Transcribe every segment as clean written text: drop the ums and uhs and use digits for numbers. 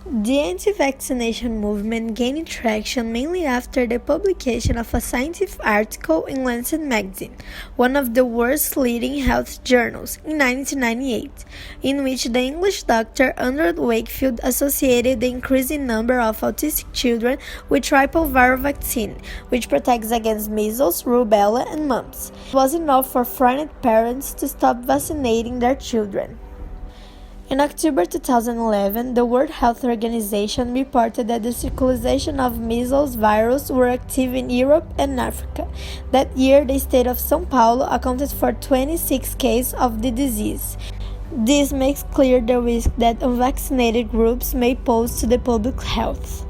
The anti-vaccination movement gained traction mainly after the publication of a scientific article in Lancet magazine, one of the world's leading health journals, in 1998, in which the English doctor Andrew Wakefield associated the increasing number of autistic children with triple viral vaccine, which protects against measles, rubella, and mumps. It was enough for frightened parents to stop vaccinating their children. In October 2011, the World Health Organization reported that the circulation of measles virus were active in Europe and Africa. That year, the state of São Paulo accounted for 26 cases of the disease. This makes clear the risk that unvaccinated groups may pose to the public health.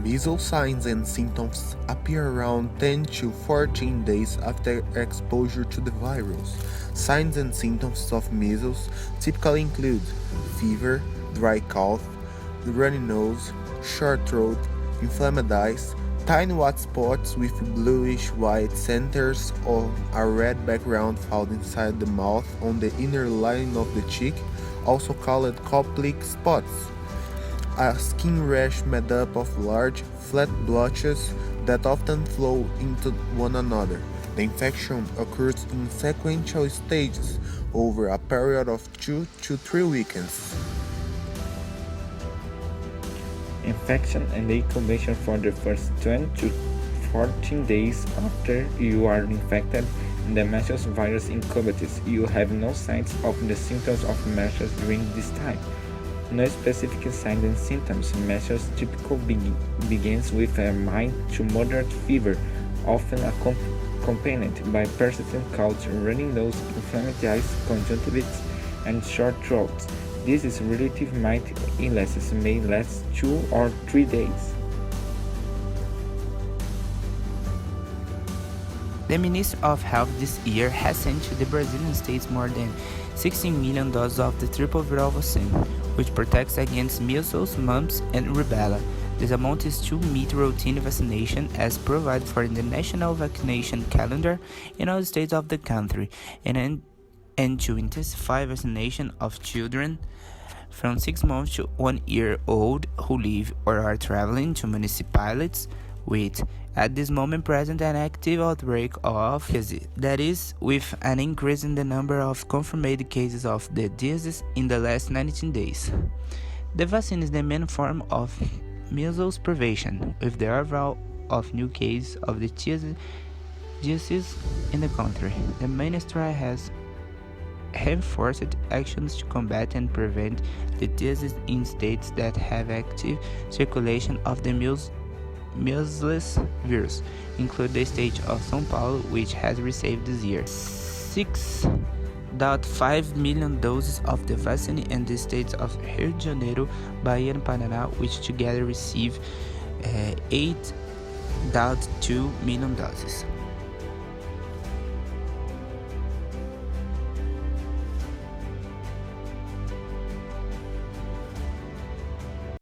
Measles signs and symptoms appear around 10 to 14 days after exposure to the virus. Signs and symptoms of measles typically include fever, dry cough, runny nose, sore throat, inflamed eyes, tiny white spots with bluish-white centers or a red background found inside the mouth on the inner lining of the cheek, also called Koplik spots. A skin rash made up of large, flat blotches that often flow into one another. The infection occurs in sequential stages over a period of 2 to 3 weekends. Infection and incubation for the first 20 to 14 days after you are infected in the measles virus incubates. You have no signs of the symptoms of measles during this time. No specific signs and symptoms. Measles typically begins with a mild to moderate fever, often accompanied by persistent cough, runny nose, inflamed eyes, conjunctivitis, and sore throat. This is relative mild illness may last 2 or 3 days. The Ministry of Health this year has sent to the Brazilian states more than 16 million doses of the triple viral vaccine, which protects against measles, mumps, and rubella. This amount is to meet routine vaccination as provided for in the national vaccination calendar in all states of the country, and to intensify vaccination of children from 6 months to 1 year old who live or are traveling to municipalities with, at this moment, present an active outbreak of disease, that is, with an increase in the number of confirmed cases of the disease in the last 19 days. The vaccine is the main form of measles prevention, with the arrival of new cases of the disease in the country. The ministry has reinforced actions to combat and prevent the disease in states that have active circulation of the measles virus, include the state of São Paulo, which has received this year 6.5 million doses of the vaccine, and the states of Rio de Janeiro, Bahia, and Paraná, which together receive 8.2 million doses.